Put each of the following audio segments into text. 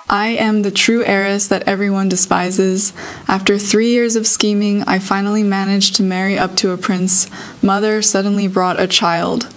I am the true heiress that everyone despises. After 3 years of scheming, I finally managed to marry up to a prince. Mother suddenly brought a child.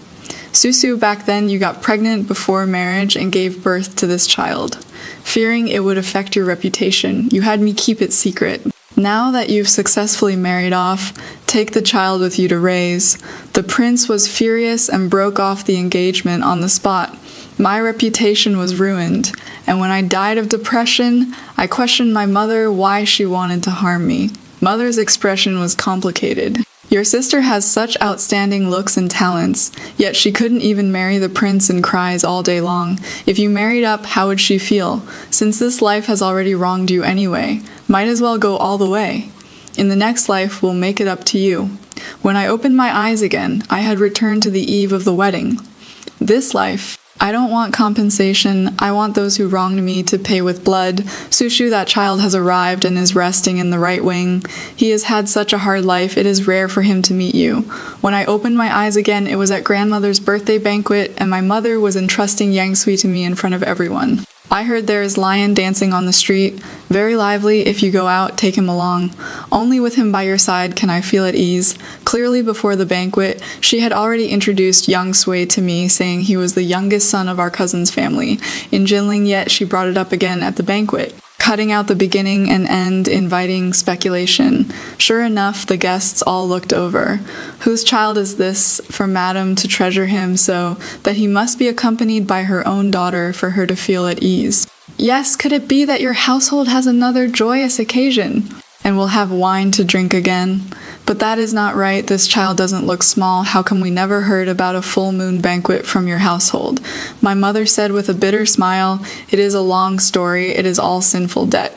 Susu, back then you got pregnant before marriage and gave birth to this child. Fearing it would affect your reputation, you had me keep it secret. Now that you've successfully married off, take the child with you to raise. The prince was furious and broke off the engagement on the spot. My reputation was ruined, and when I died of depression, I questioned my mother why she wanted to harm me. Mother's expression was complicated. Your sister has such outstanding looks and talents, yet she couldn't even marry the prince and cries all day long. If you married up, how would she feel? Since this life has already wronged you anyway, might as well go all the way. In the next life, we'll make it up to you. When I opened my eyes again, I had returned to the eve of the wedding. This life, I don't want compensation. I want those who wronged me to pay with blood. Sushu, that child has arrived and is resting in the right wing. He has had such a hard life, it is rare for him to meet you. When I opened my eyes again, it was at grandmother's birthday banquet, and my mother was entrusting Yangsui to me in front of everyone. I heard there is lion dancing on the street. Very lively. If you go out, take him along. Only with him by your side can I feel at ease. Clearly before the banquet, she had already introduced young Sui to me, saying he was the youngest son of our cousin's family. In Jinling, yet she brought it up again at the banquet, cutting out the beginning and end, inviting speculation. Sure enough, the guests all looked over. Whose child is this for madam to treasure him so that he must be accompanied by her own daughter for her to feel at ease? Yes, could it be that your household has another joyous occasion, and will have wine to drink again? But that is not right. This child doesn't look small. How come we never heard about a full moon banquet from your household? My mother said with a bitter smile, it is a long story. It is all sinful debt.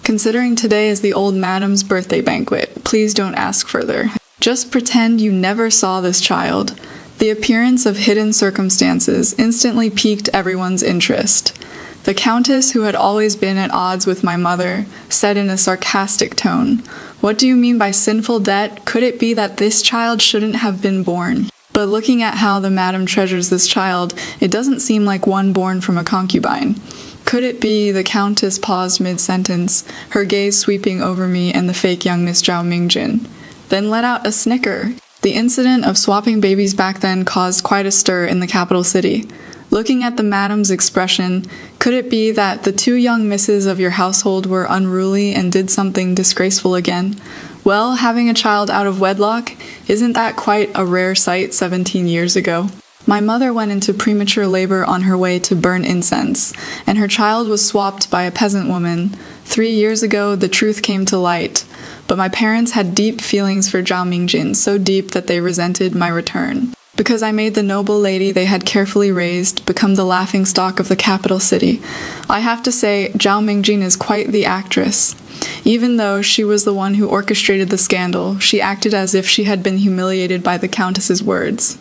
Considering today is the old madam's birthday banquet, please don't ask further. Just pretend you never saw this child. The appearance of hidden circumstances instantly piqued everyone's interest. The countess, who had always been at odds with my mother, said in a sarcastic tone, "What do you mean by sinful debt? Could it be that this child shouldn't have been born?" But looking at how the madam treasures this child, it doesn't seem like one born from a concubine. Could it be? The countess paused mid-sentence, her gaze sweeping over me and the fake young Miss Zhao Mingjin, then let out a snicker. The incident of swapping babies back then caused quite a stir in the capital city. Looking at the madam's expression, could it be that the two young misses of your household were unruly and did something disgraceful again? Well, having a child out of wedlock, isn't that quite a rare sight 17 years ago? My mother went into premature labor on her way to burn incense, and her child was swapped by a peasant woman. 3 years ago, the truth came to light. But my parents had deep feelings for Zhao Mingjin, so deep that they resented my return. Because I made the noble lady they had carefully raised become the laughingstock of the capital city. I have to say, Zhao Mingjin is quite the actress. Even though she was the one who orchestrated the scandal, she acted as if she had been humiliated by the countess's words.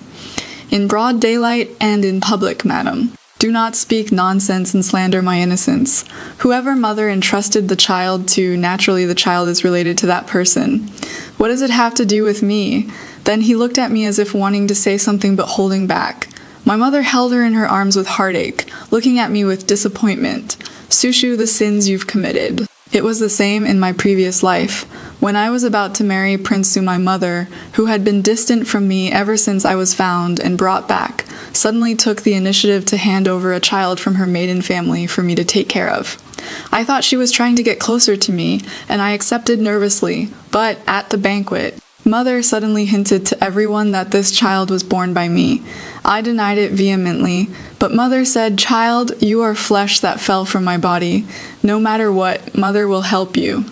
In broad daylight and in public, madam. Do not speak nonsense and slander my innocence. Whoever mother entrusted the child to, naturally the child is related to that person. What does it have to do with me? Then he looked at me as if wanting to say something but holding back. My mother held her in her arms with heartache, looking at me with disappointment. Sushu, the sins you've committed. It was the same in my previous life. When I was about to marry Prince Su, my mother, who had been distant from me ever since I was found and brought back, suddenly took the initiative to hand over a child from her maiden family for me to take care of. I thought she was trying to get closer to me, and I accepted nervously, but at the banquet, Mother suddenly hinted to everyone that this child was born by me. I denied it vehemently, but Mother said, "Child, you are flesh that fell from my body. No matter what, Mother will help you.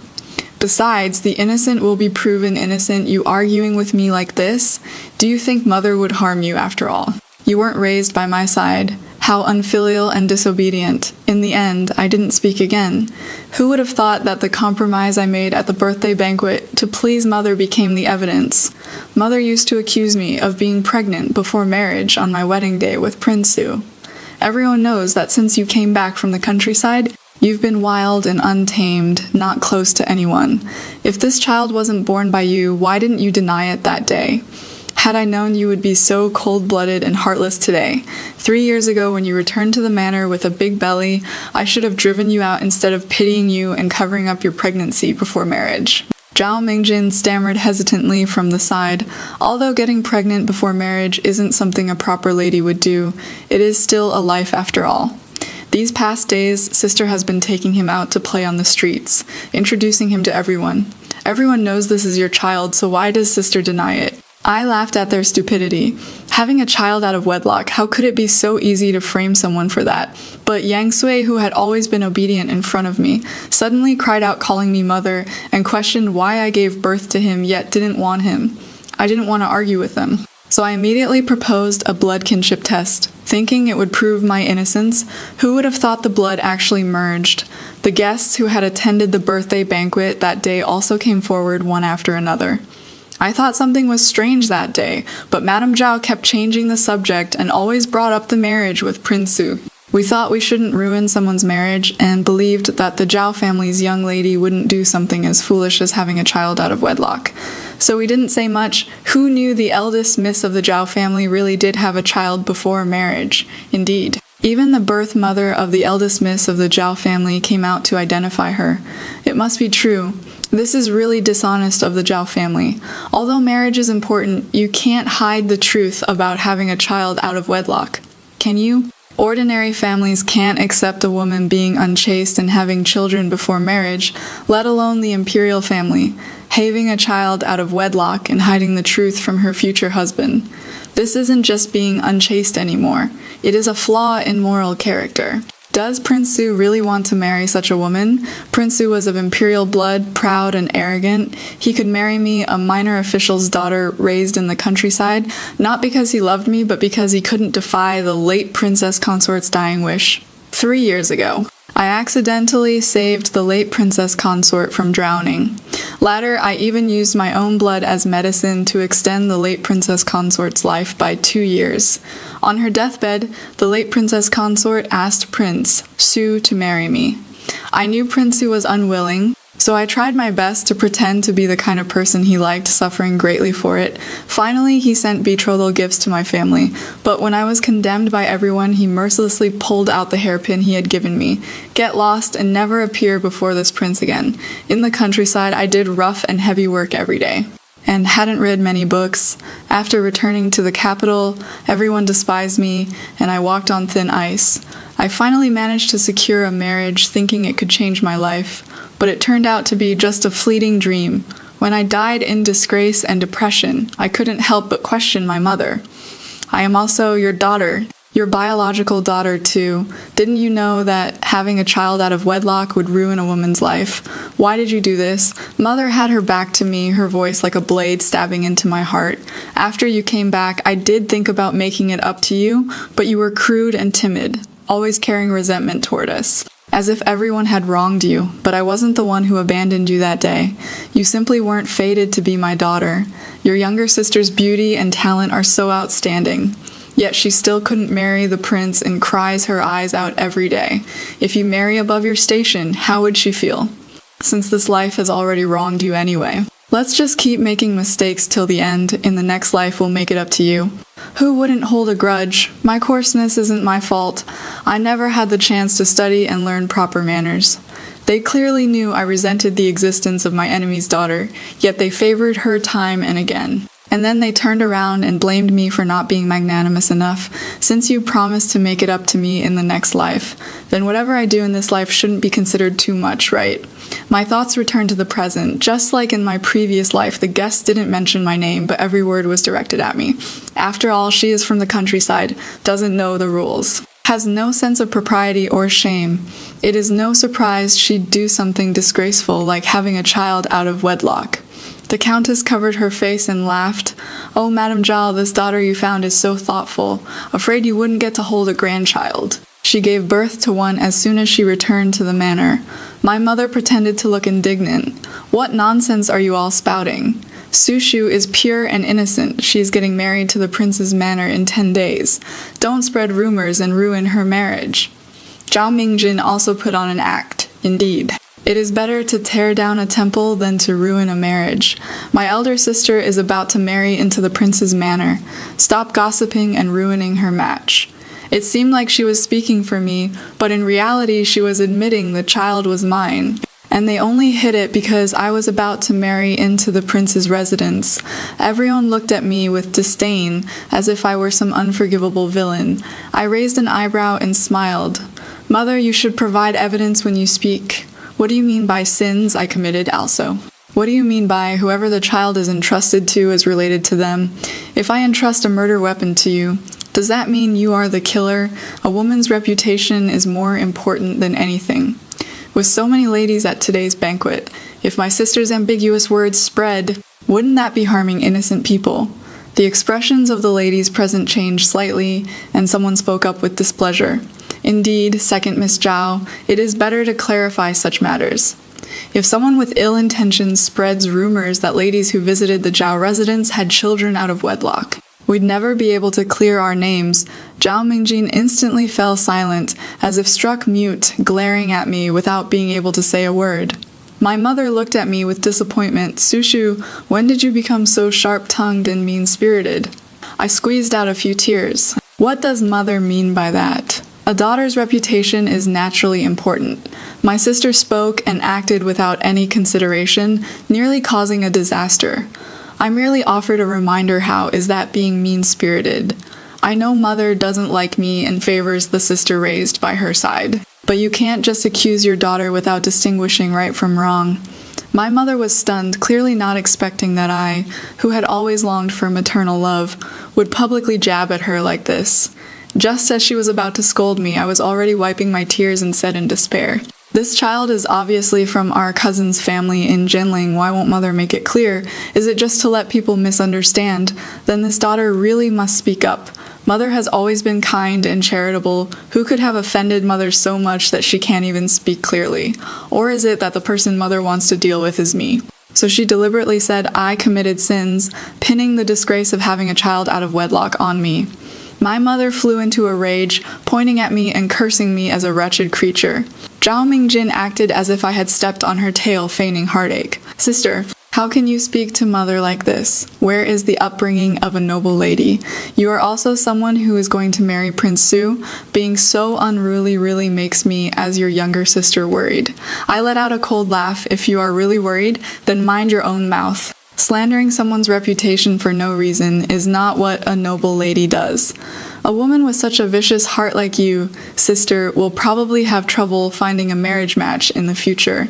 Besides, the innocent will be proven innocent. You arguing with me like this? Do you think Mother would harm you after all? You weren't raised by my side. How unfilial and disobedient. In the end, I didn't speak again. Who would have thought that the compromise I made at the birthday banquet to please Mother became the evidence? Mother used to accuse me of being pregnant before marriage on my wedding day with Prince Su. Everyone knows that since you came back from the countryside, you've been wild and untamed, not close to anyone. If this child wasn't born by you, why didn't you deny it that day? Had I known you would be so cold-blooded and heartless today. 3 years ago, when you returned to the manor with a big belly, I should have driven you out instead of pitying you and covering up your pregnancy before marriage. Zhao Mingjin stammered hesitantly from the side. Although getting pregnant before marriage isn't something a proper lady would do, it is still a life after all. These past days, Sister has been taking him out to play on the streets, introducing him to everyone. Everyone knows this is your child, so why does Sister deny it? I laughed at their stupidity. Having a child out of wedlock, how could it be so easy to frame someone for that? But Yang Sui, who had always been obedient in front of me, suddenly cried out calling me mother and questioned why I gave birth to him yet didn't want him. I didn't want to argue with them. So I immediately proposed a blood kinship test, thinking it would prove my innocence. Who would have thought the blood actually merged? The guests who had attended the birthday banquet that day also came forward one after another. I thought something was strange that day, but Madame Zhao kept changing the subject and always brought up the marriage with Prince Su. We thought we shouldn't ruin someone's marriage and believed that the Zhao family's young lady wouldn't do something as foolish as having a child out of wedlock. So we didn't say much. Who knew the eldest miss of the Zhao family really did have a child before marriage? Indeed. Even the birth mother of the eldest miss of the Zhao family came out to identify her. It must be true. This is really dishonest of the Zhao family. Although marriage is important, you can't hide the truth about having a child out of wedlock. Can you? Ordinary families can't accept a woman being unchaste and having children before marriage, let alone the imperial family, having a child out of wedlock and hiding the truth from her future husband. This isn't just being unchaste anymore. It is a flaw in moral character. Does Prince Su really want to marry such a woman? Prince Su was of imperial blood, proud and arrogant. He could marry me, a minor official's daughter raised in the countryside, not because he loved me, but because he couldn't defy the late princess consort's dying wish. 3 years ago, I accidentally saved the late princess consort from drowning. Later, I even used my own blood as medicine to extend the late princess consort's life by 2 years. On her deathbed, the late princess consort asked Prince Su to marry me. I knew Prince Su was unwilling, so I tried my best to pretend to be the kind of person he liked, suffering greatly for it. Finally, he sent betrothal gifts to my family, but when I was condemned by everyone, he mercilessly pulled out the hairpin he had given me. Get lost and never appear before this prince again. In the countryside, I did rough and heavy work every day, and hadn't read many books. After returning to the capital, everyone despised me, and I walked on thin ice. I finally managed to secure a marriage, thinking it could change my life. But it turned out to be just a fleeting dream. When I died in disgrace and depression, I couldn't help but question my mother. I am also your daughter, your biological daughter too. Didn't you know that having a child out of wedlock would ruin a woman's life? Why did you do this? Mother had her back to me, her voice like a blade stabbing into my heart. After you came back, I did think about making it up to you, but you were crude and timid, always carrying resentment toward us. As if everyone had wronged you, but I wasn't the one who abandoned you that day. You simply weren't fated to be my daughter. Your younger sister's beauty and talent are so outstanding. Yet she still couldn't marry the prince and cries her eyes out every day. If you marry above your station, how would she feel? Since this life has already wronged you anyway. Let's just keep making mistakes till the end. In the next life, we'll make it up to you. Who wouldn't hold a grudge? My coarseness isn't my fault. I never had the chance to study and learn proper manners. They clearly knew I resented the existence of my enemy's daughter, yet they favored her time and again. And then they turned around and blamed me for not being magnanimous enough. Since you promised to make it up to me in the next life, then whatever I do in this life shouldn't be considered too much, right? My thoughts return to the present. Just like in my previous life, the guests didn't mention my name, but every word was directed at me. After all, she is from the countryside, doesn't know the rules, has no sense of propriety or shame. It is no surprise she'd do something disgraceful like having a child out of wedlock. The countess covered her face and laughed. Oh, Madame Zhao, this daughter you found is so thoughtful. Afraid you wouldn't get to hold a grandchild. She gave birth to one as soon as she returned to the manor. My mother pretended to look indignant. What nonsense are you all spouting? Sushu is pure and innocent. She is getting married to the prince's manor in 10 days. Don't spread rumors and ruin her marriage. Zhao Mingjin also put on an act. Indeed. It is better to tear down a temple than to ruin a marriage. My elder sister is about to marry into the prince's manor. Stop gossiping and ruining her match. It seemed like she was speaking for me, but in reality she was admitting the child was mine. And they only hid it because I was about to marry into the prince's residence. Everyone looked at me with disdain, as if I were some unforgivable villain. I raised an eyebrow and smiled. Mother, you should provide evidence when you speak. What do you mean by sins I committed also? What do you mean by whoever the child is entrusted to is related to them? If I entrust a murder weapon to you, does that mean you are the killer? A woman's reputation is more important than anything. With so many ladies at today's banquet, if my sister's ambiguous words spread, wouldn't that be harming innocent people? The expressions of the ladies present changed slightly, and someone spoke up with displeasure. Indeed, second Miss Zhao, it is better to clarify such matters. If someone with ill intentions spreads rumors that ladies who visited the Zhao residence had children out of wedlock, we'd never be able to clear our names. Zhao Mingjin instantly fell silent, as if struck mute, glaring at me without being able to say a word. My mother looked at me with disappointment. Sushu, when did you become so sharp-tongued and mean-spirited? I squeezed out a few tears. What does mother mean by that? A daughter's reputation is naturally important. My sister spoke and acted without any consideration, nearly causing a disaster. I merely offered a reminder. How is that being mean-spirited? I know mother doesn't like me and favors the sister raised by her side, but you can't just accuse your daughter without distinguishing right from wrong. My mother was stunned, clearly not expecting that I, who had always longed for maternal love, would publicly jab at her like this. Just as she was about to scold me, I was already wiping my tears and said in despair, "This child is obviously from our cousin's family in Jinling. Why won't mother make it clear? Is it just to let people misunderstand? Then this daughter really must speak up. Mother has always been kind and charitable. Who could have offended mother so much that she can't even speak clearly? Or is it that the person mother wants to deal with is me?" So she deliberately said I committed sins, pinning the disgrace of having a child out of wedlock on me. My mother flew into a rage, pointing at me and cursing me as a wretched creature. Zhao Mingjin acted as if I had stepped on her tail, feigning heartache. Sister, how can you speak to mother like this? Where is the upbringing of a noble lady? You are also someone who is going to marry Prince Su. Being so unruly really makes me, as your younger sister, worried. I let out a cold laugh. If you are really worried, then mind your own mouth. Slandering someone's reputation for no reason is not what a noble lady does. A woman with such a vicious heart like you, sister, will probably have trouble finding a marriage match in the future.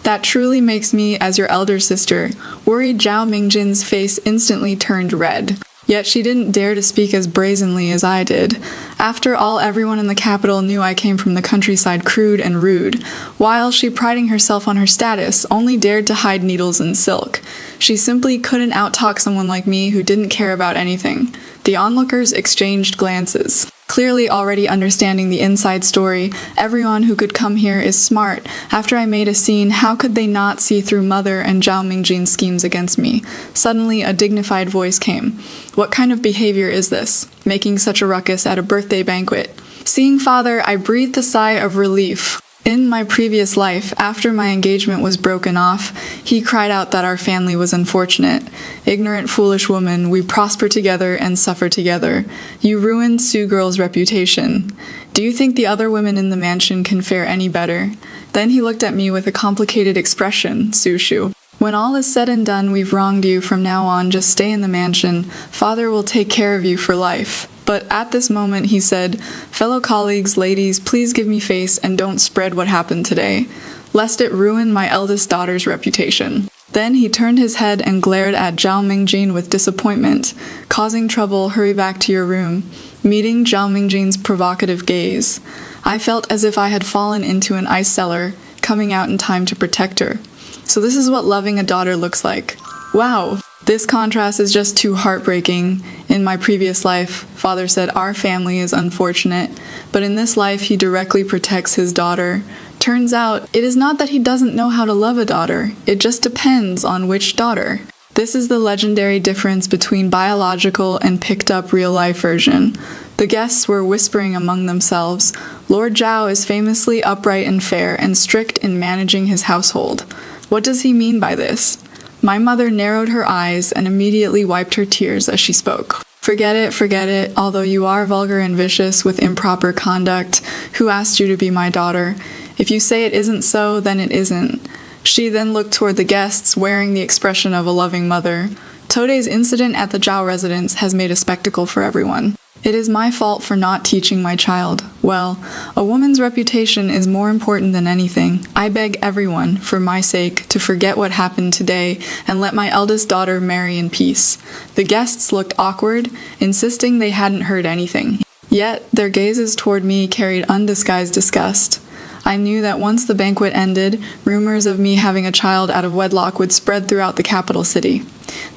That truly makes me, as your elder sister, worried. Zhao Mingjin's face instantly turned red. Yet she didn't dare to speak as brazenly as I did. After all, everyone in the capital knew I came from the countryside, crude and rude, while she, priding herself on her status, only dared to hide needles and silk. She simply couldn't outtalk someone like me who didn't care about anything. The onlookers exchanged glances. Clearly already understanding the inside story, everyone who could come here is smart. After I made a scene, how could they not see through mother and Zhao Mingjin's schemes against me? Suddenly, a dignified voice came. What kind of behavior is this? Making such a ruckus at a birthday banquet. Seeing father, I breathed a sigh of relief. In my previous life, after my engagement was broken off, he cried out that our family was unfortunate. Ignorant, foolish woman, we prosper together and suffer together. You ruined Su Girl's reputation. Do you think the other women in the mansion can fare any better? Then he looked at me with a complicated expression, Su Shu. When all is said and done, we've wronged you. From now on, just stay in the mansion. Father will take care of you for life. But at this moment, he said, "Fellow colleagues, ladies, please give me face and don't spread what happened today, lest it ruin my eldest daughter's reputation." Then he turned his head and glared at Zhao Mingjin with disappointment. "Causing trouble, hurry back to your room." Meeting Zhao Mingjin's provocative gaze, I felt as if I had fallen into an ice cellar, coming out in time to protect her. So this is what loving a daughter looks like. Wow! This contrast is just too heartbreaking. In my previous life, father said our family is unfortunate, but in this life he directly protects his daughter. Turns out, it is not that he doesn't know how to love a daughter, it just depends on which daughter. This is the legendary difference between biological and picked up real-life version. The guests were whispering among themselves. Lord Zhao is famously upright and fair and strict in managing his household. What does he mean by this? My mother narrowed her eyes and immediately wiped her tears as she spoke. Forget it, although you are vulgar and vicious with improper conduct. Who asked you to be my daughter? If you say it isn't so, then it isn't. She then looked toward the guests, wearing the expression of a loving mother. Today's incident at the Zhao residence has made a spectacle for everyone. It is my fault for not teaching my child. Well, a woman's reputation is more important than anything. I beg everyone, for my sake, to forget what happened today and let my eldest daughter marry in peace. The guests looked awkward, insisting they hadn't heard anything. Yet, their gazes toward me carried undisguised disgust. I knew that once the banquet ended, rumors of me having a child out of wedlock would spread throughout the capital city.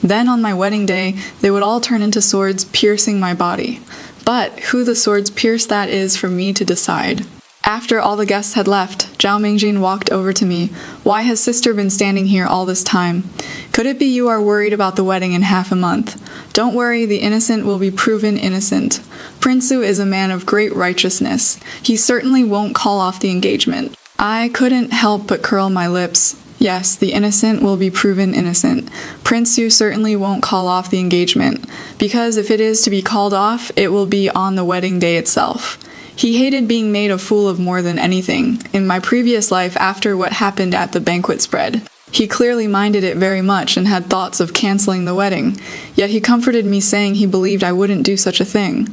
Then on my wedding day, they would all turn into swords piercing my body. But who the swords pierce that is for me to decide. After all the guests had left, Zhao Mingjin walked over to me. Why has sister been standing here all this time? Could it be you are worried about the wedding in half a month? Don't worry, the innocent will be proven innocent. Prince Su is a man of great righteousness. He certainly won't call off the engagement. I couldn't help but curl my lips. Yes, the innocent will be proven innocent. Prince Su certainly won't call off the engagement, because if it is to be called off, it will be on the wedding day itself. He hated being made a fool of more than anything, in my previous life after what happened at the banquet spread. He clearly minded it very much and had thoughts of canceling the wedding, yet he comforted me saying he believed I wouldn't do such a thing.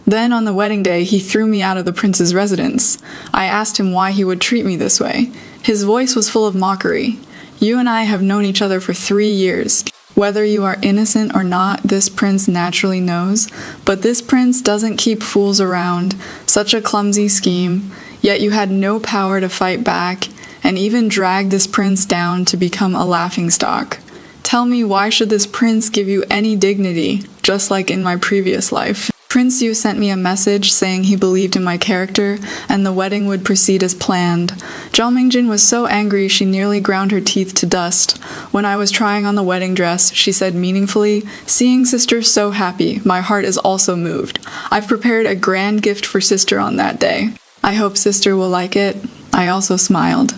Then on the wedding day, he threw me out of the prince's residence. I asked him why he would treat me this way. His voice was full of mockery. You and I have known each other for 3 years. Whether you are innocent or not, this prince naturally knows. But this prince doesn't keep fools around. Such a clumsy scheme. Yet you had no power to fight back, and even dragged this prince down to become a laughingstock. Tell me, why should this prince give you any dignity, just like in my previous life? Prince Yu sent me a message saying he believed in my character, and the wedding would proceed as planned. Zhao Mingjin was so angry she nearly ground her teeth to dust. When I was trying on the wedding dress, she said meaningfully, "Seeing sister so happy, my heart is also moved. I've prepared a grand gift for sister on that day. I hope sister will like it." I also smiled.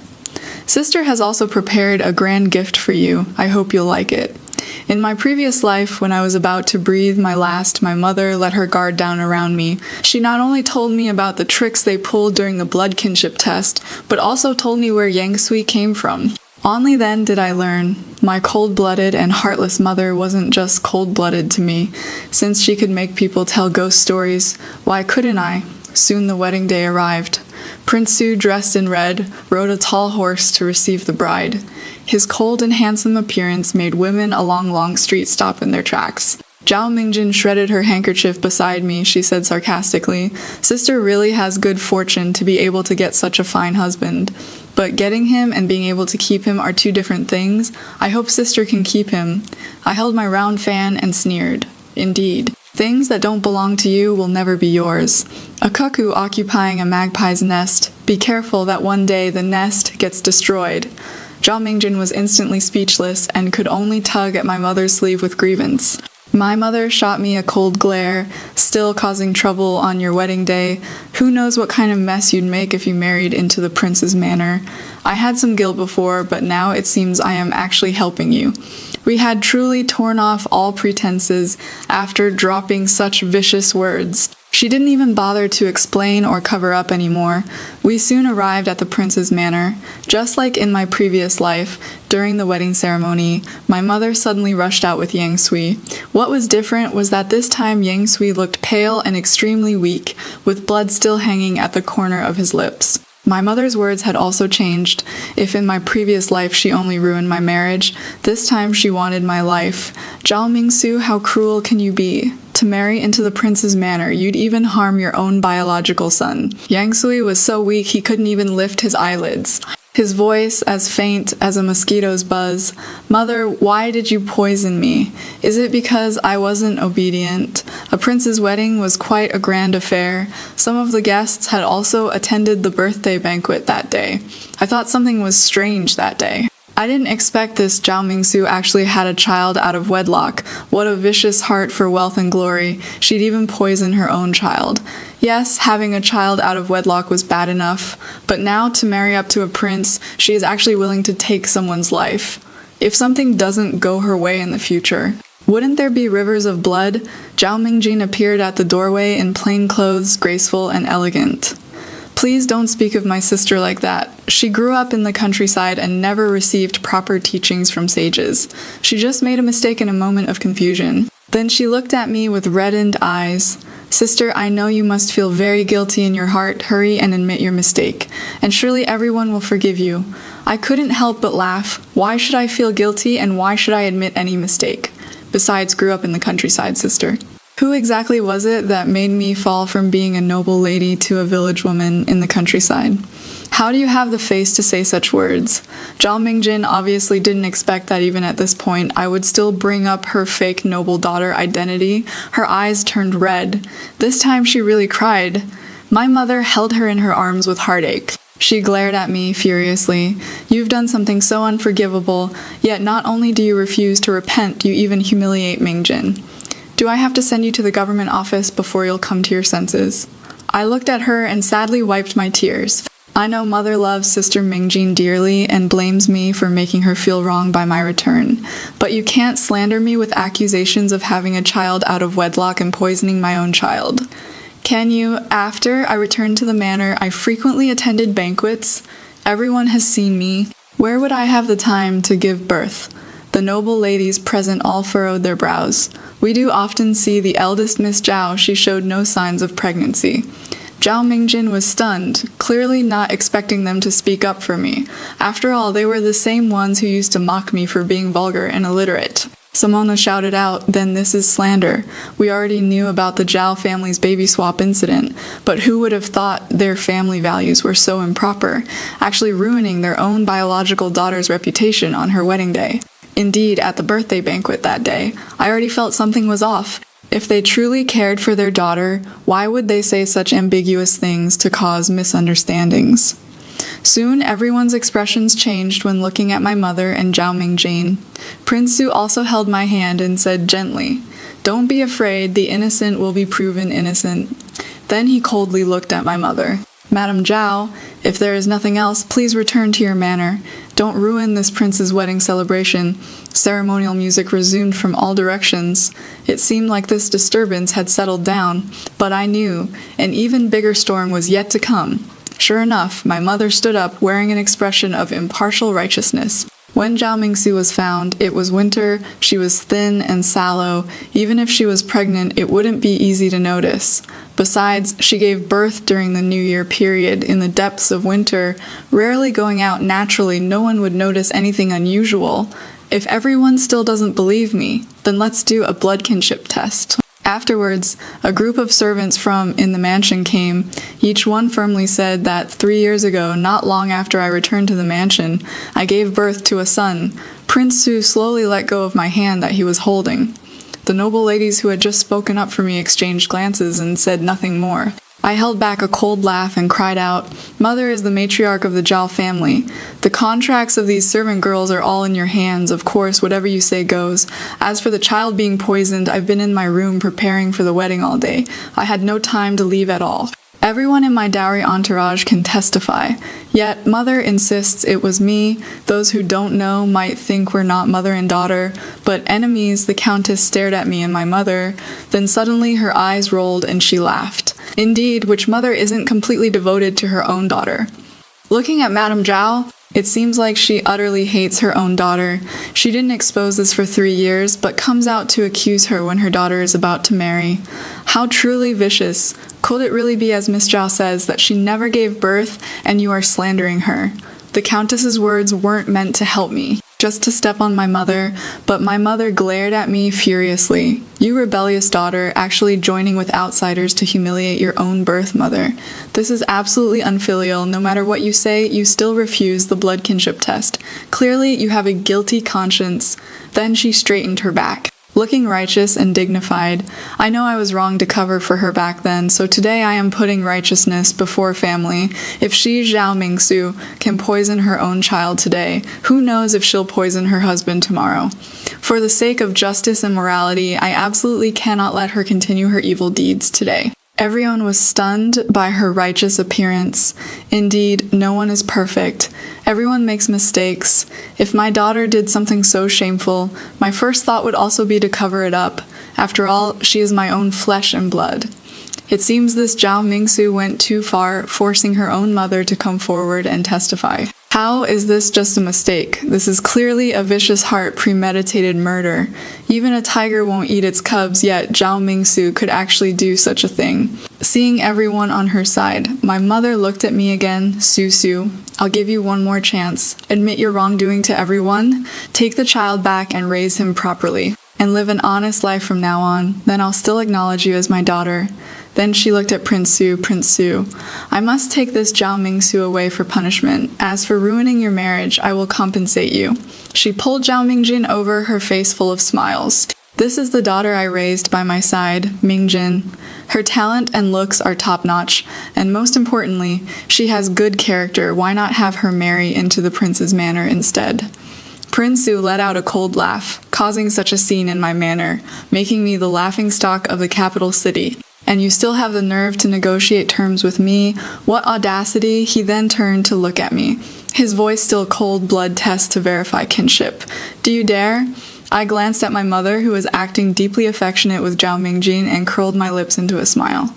Sister has also prepared a grand gift for you. I hope you'll like it. In my previous life, when I was about to breathe my last, my mother let her guard down around me. She not only told me about the tricks they pulled during the blood kinship test, but also told me where Yangsui came from. Only then did I learn. My cold-blooded and heartless mother wasn't just cold-blooded to me. Since she could make people tell ghost stories, why couldn't I? Soon the wedding day arrived. Prince Su, dressed in red, rode a tall horse to receive the bride. His cold and handsome appearance made women along Long Street stop in their tracks. Zhao Mingjin shredded her handkerchief beside me, she said sarcastically. Sister really has good fortune to be able to get such a fine husband. But getting him and being able to keep him are two different things. I hope sister can keep him. I held my round fan and sneered. Indeed. Things that don't belong to you will never be yours. A cuckoo occupying a magpie's nest. Be careful that one day the nest gets destroyed. Zhao Mingjin was instantly speechless and could only tug at my mother's sleeve with grievance. My mother shot me a cold glare, still causing trouble on your wedding day. Who knows what kind of mess you'd make if you married into the prince's manor. I had some guilt before, but now it seems I am actually helping you. We had truly torn off all pretenses after dropping such vicious words. She didn't even bother to explain or cover up anymore. We soon arrived at the prince's manor. Just like in my previous life, during the wedding ceremony, my mother suddenly rushed out with Yangsui. What was different was that this time Yangsui looked pale and extremely weak, with blood still hanging at the corner of his lips. My mother's words had also changed. If in my previous life she only ruined my marriage, this time she wanted my life. Zhao Mingsu, how cruel can you be? To marry into the prince's manor, you'd even harm your own biological son. Yangsui was so weak he couldn't even lift his eyelids. His voice as faint as a mosquito's buzz. Mother, why did you poison me? Is it because I wasn't obedient? A prince's wedding was quite a grand affair. Some of the guests had also attended the birthday banquet that day. I thought something was strange that day. I didn't expect this Zhao Mingsu actually had a child out of wedlock. What a vicious heart for wealth and glory. She'd even poison her own child. Yes, having a child out of wedlock was bad enough, but now to marry up to a prince, she is actually willing to take someone's life. If something doesn't go her way in the future, wouldn't there be rivers of blood? Zhao Mingjin appeared at the doorway in plain clothes, graceful and elegant. Please don't speak of my sister like that. She grew up in the countryside and never received proper teachings from sages. She just made a mistake in a moment of confusion. Then she looked at me with reddened eyes. Sister, I know you must feel very guilty in your heart. Hurry and admit your mistake, and surely everyone will forgive you. I couldn't help but laugh. Why should I feel guilty, and why should I admit any mistake? Besides, grew up in the countryside, sister. Who exactly was it that made me fall from being a noble lady to a village woman in the countryside? How do you have the face to say such words? Zhao Mingjin obviously didn't expect that even at this point I would still bring up her fake noble daughter identity. Her eyes turned red. This time she really cried. My mother held her in her arms with heartache. She glared at me furiously. You've done something so unforgivable, yet not only do you refuse to repent, you even humiliate Mingjin. Do I have to send you to the government office before you'll come to your senses? I looked at her and sadly wiped my tears. I know mother loves sister Mingjin dearly and blames me for making her feel wrong by my return. But you can't slander me with accusations of having a child out of wedlock and poisoning my own child. Can you? After I returned to the manor, I frequently attended banquets. Everyone has seen me. Where would I have the time to give birth? The noble ladies present all furrowed their brows. We do often see the eldest Miss Zhao. She showed no signs of pregnancy. Zhao Mingjin was stunned, clearly not expecting them to speak up for me. After all, they were the same ones who used to mock me for being vulgar and illiterate. Someone shouted out, then this is slander. We already knew about the Zhao family's baby swap incident, but who would have thought their family values were so improper, actually ruining their own biological daughter's reputation on her wedding day. Indeed, at the birthday banquet that day, I already felt something was off. If they truly cared for their daughter, why would they say such ambiguous things to cause misunderstandings? Soon, everyone's expressions changed when looking at my mother and Zhao Mingjin. Prince Su also held my hand and said gently, "Don't be afraid, the innocent will be proven innocent." Then he coldly looked at my mother. Madam Zhao, if there is nothing else, please return to your manor. Don't ruin this prince's wedding celebration. Ceremonial music resumed from all directions. It seemed like this disturbance had settled down, but I knew an even bigger storm was yet to come. Sure enough, my mother stood up wearing an expression of impartial righteousness. When Zhao Mingsu was found, it was winter, she was thin and sallow. Even if she was pregnant, it wouldn't be easy to notice. Besides, she gave birth during the New Year period in the depths of winter, rarely going out naturally. No one would notice anything unusual. If everyone still doesn't believe me, then let's do a blood kinship test. Afterwards, a group of servants from in the mansion came. Each one firmly said that 3 years ago, not long after I returned to the mansion, I gave birth to a son. Prince Su slowly let go of my hand that he was holding. The noble ladies who had just spoken up for me exchanged glances and said nothing more. I held back a cold laugh and cried out, "Mother is the matriarch of the Zhao family. The contracts of these servant girls are all in your hands. Of course, whatever you say goes. As for the child being poisoned, I've been in my room preparing for the wedding all day. I had no time to leave at all." Everyone in my dowry entourage can testify. Yet, mother insists it was me. Those who don't know might think we're not mother and daughter, but enemies, the countess stared at me and my mother. Then suddenly her eyes rolled and she laughed. Indeed, which mother isn't completely devoted to her own daughter? Looking at Madame Zhao, it seems like she utterly hates her own daughter. She didn't expose this for 3 years, but comes out to accuse her when her daughter is about to marry. How truly vicious. Could it really be as Miss Zhao says, that she never gave birth and you are slandering her? The Countess's words weren't meant to help me, just to step on my mother, but my mother glared at me furiously. You rebellious daughter, actually joining with outsiders to humiliate your own birth mother. This is absolutely unfilial. No matter what you say, you still refuse the blood kinship test. Clearly, you have a guilty conscience. Then she straightened her back. looking righteous and dignified. I know I was wrong to cover for her back then, so today I am putting righteousness before family. If she, Zhao Mingsu, can poison her own child today, who knows if she'll poison her husband tomorrow? For the sake of justice and morality, I absolutely cannot let her continue her evil deeds today. Everyone was stunned by her righteous appearance. Indeed, no one is perfect. Everyone makes mistakes. If my daughter did something so shameful, my first thought would also be to cover it up. After all, she is my own flesh and blood. It seems this Zhao Mingsu went too far, forcing her own mother to come forward and testify. How is this just a mistake? This is clearly a vicious heart premeditated murder. Even a tiger won't eat its cubs, yet Zhao Mingsu could actually do such a thing. Seeing everyone on her side, my mother looked at me again. Susu, I'll give you one more chance. Admit your wrongdoing to everyone, take the child back and raise him properly, and live an honest life from now on. Then I'll still acknowledge you as my daughter. Then she looked at Prince Su. Prince Su, I must take this Zhao Mingsu away for punishment. As for ruining your marriage, I will compensate you. She pulled Zhao Mingjin over, her face full of smiles. This is the daughter I raised by my side, Mingjin. Her talent and looks are top-notch, and most importantly, she has good character. Why not have her marry into the prince's manor instead? Prince Su let out a cold laugh, causing such a scene in my manor, making me the laughingstock of the capital city. And you still have the nerve to negotiate terms with me? What audacity! He then turned to look at me, his voice still cold blood test to verify kinship. Do you dare? I glanced at my mother, who was acting deeply affectionate with Zhao Mingjin, and curled my lips into a smile.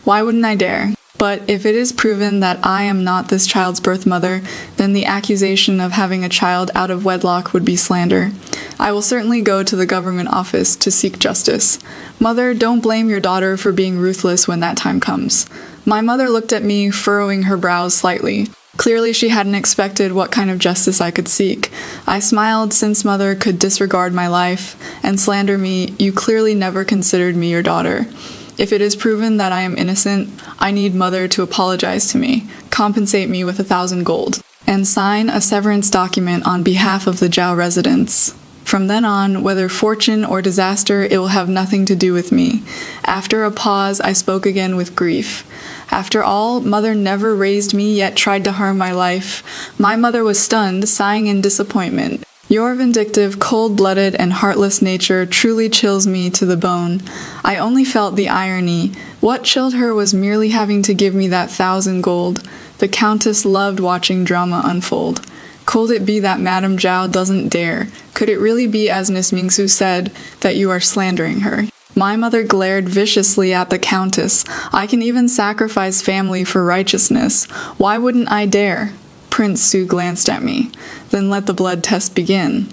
Why wouldn't I dare? But if it is proven that I am not this child's birth mother, then the accusation of having a child out of wedlock would be slander. I will certainly go to the government office to seek justice. Mother, don't blame your daughter for being ruthless when that time comes. My mother looked at me, furrowing her brows slightly. Clearly she hadn't expected what kind of justice I could seek. I smiled, since mother could disregard my life and slander me. You clearly never considered me your daughter. If it is proven that I am innocent, I need mother to apologize to me, compensate me with 1,000 gold, and sign a severance document on behalf of the Zhao residents. From then on, whether fortune or disaster, it will have nothing to do with me. After a pause, I spoke again with grief. After all, mother never raised me, yet tried to harm my life. My mother was stunned, sighing in disappointment. Your vindictive, cold-blooded, and heartless nature truly chills me to the bone. I only felt the irony. What chilled her was merely having to give me that 1,000 gold. The Countess loved watching drama unfold. Could it be that Madame Zhao doesn't dare? Could it really be, as Miss Mingsu said, that you are slandering her? My mother glared viciously at the Countess. I can even sacrifice family for righteousness. Why wouldn't I dare? Prince Su glanced at me. Then let the blood test begin.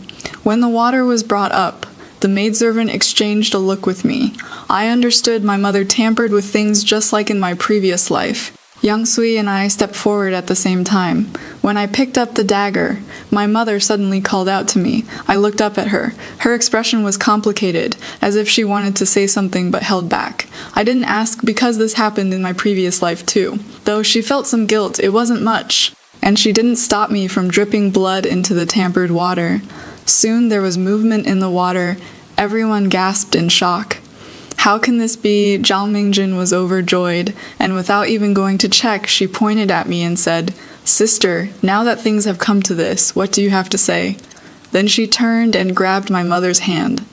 When the water was brought up, the maidservant exchanged a look with me. I understood my mother tampered with things just like in my previous life. Yang Sui and I stepped forward at the same time. When I picked up the dagger, my mother suddenly called out to me. I looked up at her. Her expression was complicated, as if she wanted to say something but held back. I didn't ask because this happened in my previous life too. Though she felt some guilt, it wasn't much. And she didn't stop me from dripping blood into the tampered water. Soon there was movement in the water. Everyone gasped in shock. How can this be? Zhao Mingjin was overjoyed, and without even going to check, she pointed at me and said, Sister, now that things have come to this, what do you have to say? Then she turned and grabbed my mother's hand.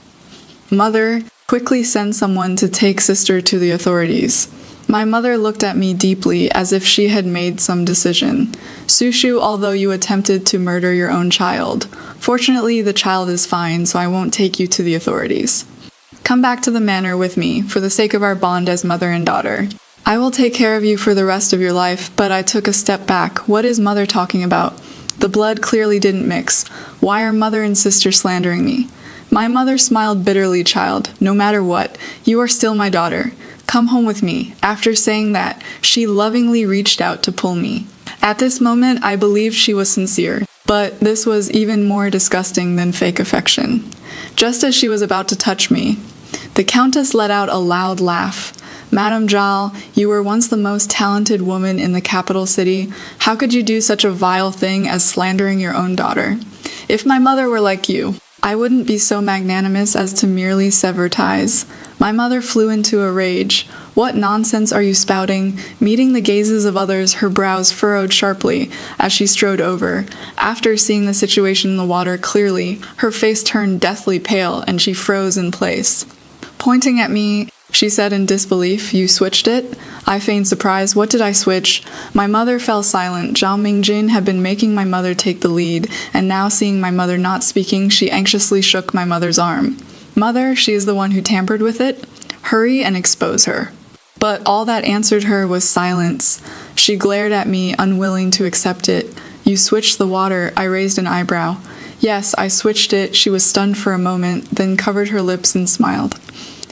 Mother, quickly send someone to take sister to the authorities. My mother looked at me deeply, as if she had made some decision. Sushu, although you attempted to murder your own child. Fortunately, the child is fine, so I won't take you to the authorities. Come back to the manor with me, for the sake of our bond as mother and daughter. I will take care of you for the rest of your life, but I took a step back. What is mother talking about? The blood clearly didn't mix. Why are mother and sister slandering me? My mother smiled bitterly, child. No matter what, you are still my daughter. Come home with me. After saying that, she lovingly reached out to pull me. At this moment, I believed she was sincere, but this was even more disgusting than fake affection. Just as she was about to touch me, the Countess let out a loud laugh. Madame Zhao, you were once the most talented woman in the capital city. How could you do such a vile thing as slandering your own daughter? If my mother were like you, I wouldn't be so magnanimous as to merely sever ties. My mother flew into a rage. What nonsense are you spouting? Meeting the gazes of others, her brows furrowed sharply as she strode over. After seeing the situation in the water clearly, her face turned deathly pale and she froze in place. Pointing at me, she said in disbelief, "You switched it?" I feigned surprise. What did I switch? My mother fell silent. Zhao Mingjin had been making my mother take the lead, and now seeing my mother not speaking, she anxiously shook my mother's arm. "Mother, she is the one who tampered with it. Hurry and expose her." But all that answered her was silence. She glared at me, unwilling to accept it. "You switched the water," I raised an eyebrow. "Yes, I switched it." She was stunned for a moment, then covered her lips and smiled.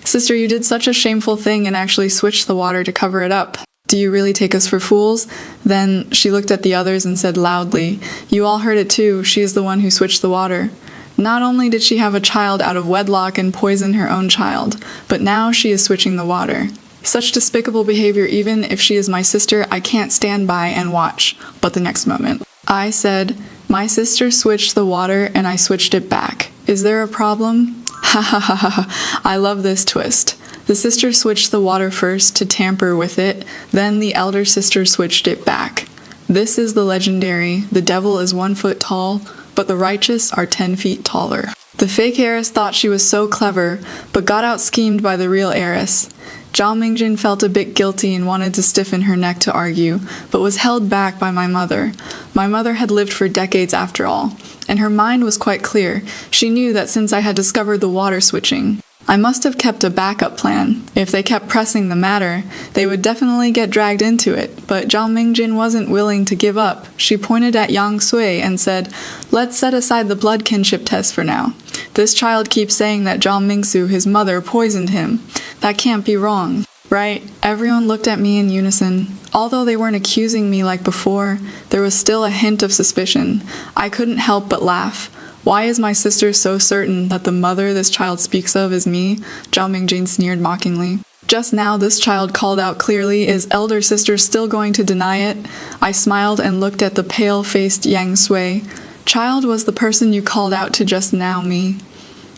"Sister, you did such a shameful thing and actually switched the water to cover it up. Do you really take us for fools?" Then she looked at the others and said loudly, "You all heard it too. She is the one who switched the water. Not only did she have a child out of wedlock and poison her own child, but now she is switching the water. Such despicable behavior, even if she is my sister, I can't stand by and watch." But the next moment, I said, "My sister switched the water and I switched it back. Is there a problem?" Ha ha ha ha ha. I love this twist. The sister switched the water first to tamper with it, then the elder sister switched it back. This is the legendary, the devil is 1 foot tall, but the righteous are 10 feet taller. The fake heiress thought she was so clever, but got out-schemed by the real heiress. Zhao Mingjin felt a bit guilty and wanted to stiffen her neck to argue, but was held back by my mother. My mother had lived for decades after all, and her mind was quite clear. She knew that since I had discovered the water switching, I must have kept a backup plan. If they kept pressing the matter, they would definitely get dragged into it, but Zhao Mingjin wasn't willing to give up. She pointed at Yang Sui and said, "Let's set aside the blood kinship test for now. This child keeps saying that Zhao Mingsu, his mother, poisoned him. That can't be wrong, right?" Everyone looked at me in unison. Although they weren't accusing me like before, there was still a hint of suspicion. I couldn't help but laugh. "Why is my sister so certain that the mother this child speaks of is me?" Zhao Mingjin sneered mockingly. "Just now this child called out clearly, is elder sister still going to deny it?" I smiled and looked at the pale-faced Yang Sui. "Child was the person you called out to just now, me."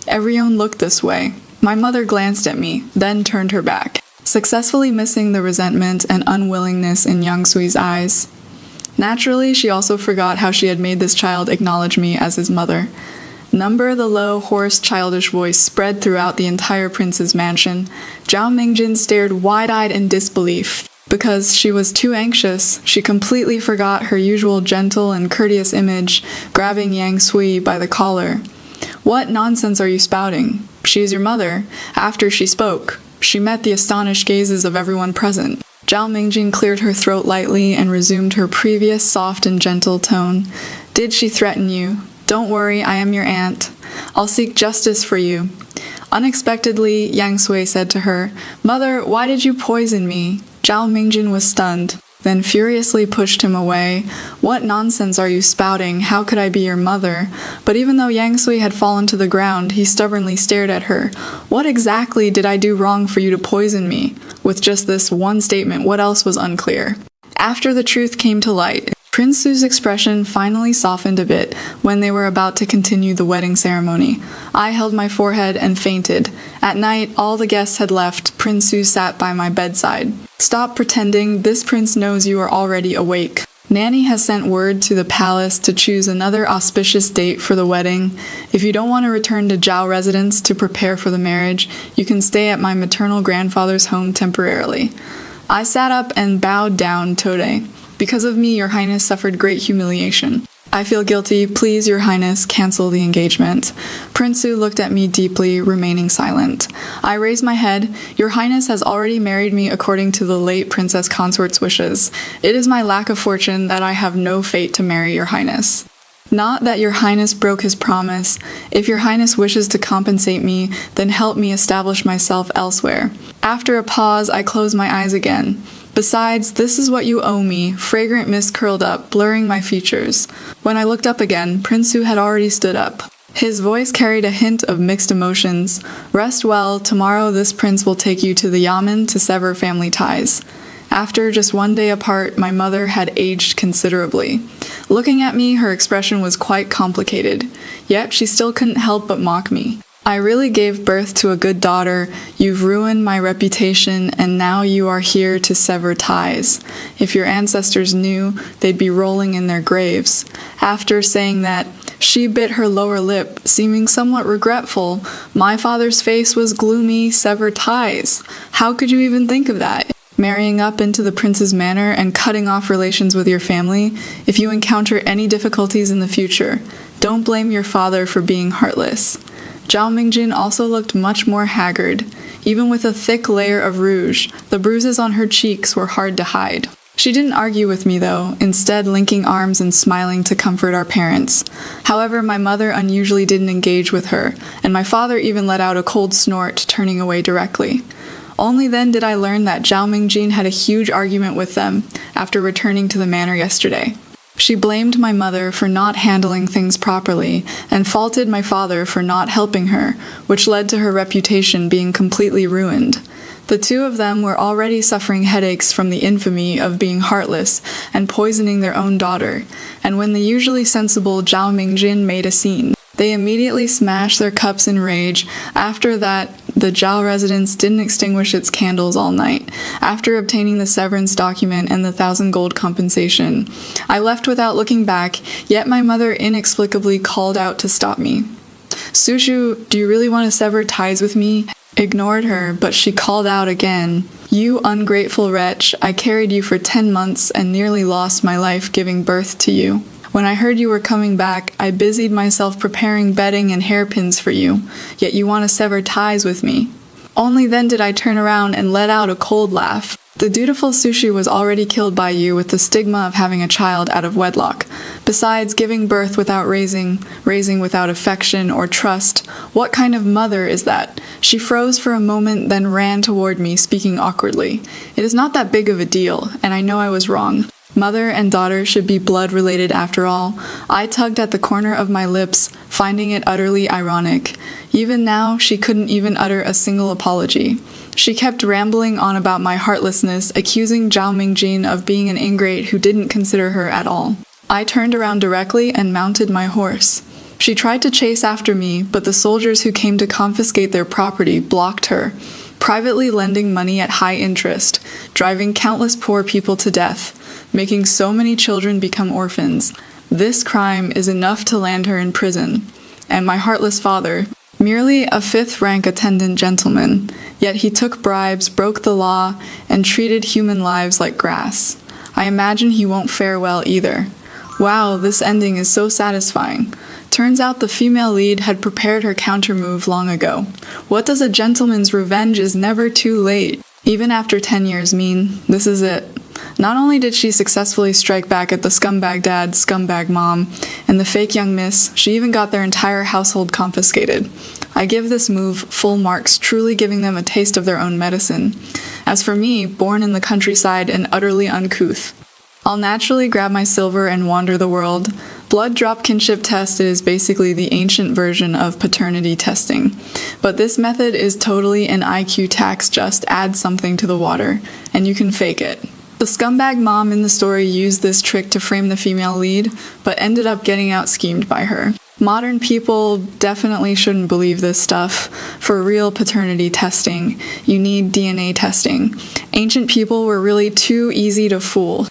Everyone looked this way. My mother glanced at me, then turned her back, successfully missing the resentment and unwillingness in Yang Sui's eyes. Naturally, she also forgot how she had made this child acknowledge me as his mother. Number the low, hoarse, childish voice spread throughout the entire prince's mansion. Zhao Mingjin stared wide-eyed in disbelief. Because she was too anxious, she completely forgot her usual gentle and courteous image, grabbing Yang Sui by the collar. "What nonsense are you spouting? She is your mother." After she spoke, she met the astonished gazes of everyone present. Zhao Mingjin cleared her throat lightly and resumed her previous soft and gentle tone. "Did she threaten you? Don't worry, I am your aunt. I'll seek justice for you." Unexpectedly, Yang Sui said to her, "Mother, why did you poison me?" Zhao Mingjin was stunned, then furiously pushed him away. "What nonsense are you spouting? How could I be your mother?" But even though Yang Sui had fallen to the ground, he stubbornly stared at her. "What exactly did I do wrong for you to poison me?" With just this one statement, what else was unclear? After the truth came to light, Prince Su's expression finally softened a bit when they were about to continue the wedding ceremony. I held my forehead and fainted. At night, all the guests had left. Prince Su sat by my bedside. "Stop pretending. This prince knows you are already awake. Nanny has sent word to the palace to choose another auspicious date for the wedding. If you don't want to return to Zhao residence to prepare for the marriage, you can stay at my maternal grandfather's home temporarily." I sat up and bowed down, Tode. "Because of me, your highness suffered great humiliation. I feel guilty. Please, your highness, cancel the engagement." Prince Su looked at me deeply, remaining silent. I raised my head. "Your highness has already married me according to the late princess consort's wishes. It is my lack of fortune that I have no fate to marry your highness. Not that your highness broke his promise. If your highness wishes to compensate me, then help me establish myself elsewhere." After a pause, I closed my eyes again. "Besides, this is what you owe me." Fragrant mist curled up, blurring my features. When I looked up again, Prince Su had already stood up. His voice carried a hint of mixed emotions. "Rest well. Tomorrow this prince will take you to the yamen to sever family ties." After just one day apart, my mother had aged considerably. Looking at me, her expression was quite complicated, yet she still couldn't help but mock me. I really gave birth to a good daughter, you've ruined my reputation, and now you are here to sever ties. If your ancestors knew, they'd be rolling in their graves. After saying that, she bit her lower lip, seeming somewhat regretful. My father's face was gloomy, sever ties. How could you even think of that? Marrying up into the prince's manor and cutting off relations with your family? If you encounter any difficulties in the future, don't blame your father for being heartless. Zhao Mingjin also looked much more haggard. Even with a thick layer of rouge, the bruises on her cheeks were hard to hide. She didn't argue with me though, instead linking arms and smiling to comfort our parents. However, my mother unusually didn't engage with her, and my father even let out a cold snort, turning away directly. Only then did I learn that Zhao Mingjin had a huge argument with them after returning to the manor yesterday. She blamed my mother for not handling things properly and faulted my father for not helping her, which led to her reputation being completely ruined. The two of them were already suffering headaches from the infamy of being heartless and poisoning their own daughter, and when the usually sensible Zhao Mingjin made a scene, they immediately smashed their cups in rage. After that, the Zhao residence didn't extinguish its candles all night. After obtaining the severance document and the 1,000 gold compensation, I left without looking back, yet my mother inexplicably called out to stop me. Sushu, do you really want to sever ties with me? Ignored her, but she called out again. You ungrateful wretch, I carried you for 10 months and nearly lost my life giving birth to you. When I heard you were coming back, I busied myself preparing bedding and hairpins for you, yet you want to sever ties with me. Only then did I turn around and let out a cold laugh. The dutiful Sushi was already killed by you with the stigma of having a child out of wedlock. Besides, giving birth without raising without affection or trust, what kind of mother is that? She froze for a moment, then ran toward me, speaking awkwardly. It is not that big of a deal, and I know I was wrong. Mother and daughter should be blood-related after all. I tugged at the corner of my lips, finding it utterly ironic. Even now, she couldn't even utter a single apology. She kept rambling on about my heartlessness, accusing Zhao Mingjin of being an ingrate who didn't consider her at all. I turned around directly and mounted my horse. She tried to chase after me, but the soldiers who came to confiscate their property blocked her, privately lending money at high interest, driving countless poor people to death, making so many children become orphans. This crime is enough to land her in prison. And my heartless father, merely a fifth-rank attendant gentleman, yet he took bribes, broke the law, and treated human lives like grass. I imagine he won't fare well either. Wow, this ending is so satisfying. Turns out the female lead had prepared her counter-move long ago. What does a gentleman's revenge is never too late? Even after 10 years mean, this is it. Not only did she successfully strike back at the scumbag dad, scumbag mom, and the fake young miss, she even got their entire household confiscated. I give this move full marks, truly giving them a taste of their own medicine. As for me, born in the countryside and utterly uncouth, I'll naturally grab my silver and wander the world. Blood drop kinship test is basically the ancient version of paternity testing. But this method is totally an IQ tax, just add something to the water, and you can fake it. The scumbag mom in the story used this trick to frame the female lead, but ended up getting out-schemed by her. Modern people definitely shouldn't believe this stuff. For real paternity testing, you need DNA testing. Ancient people were really too easy to fool.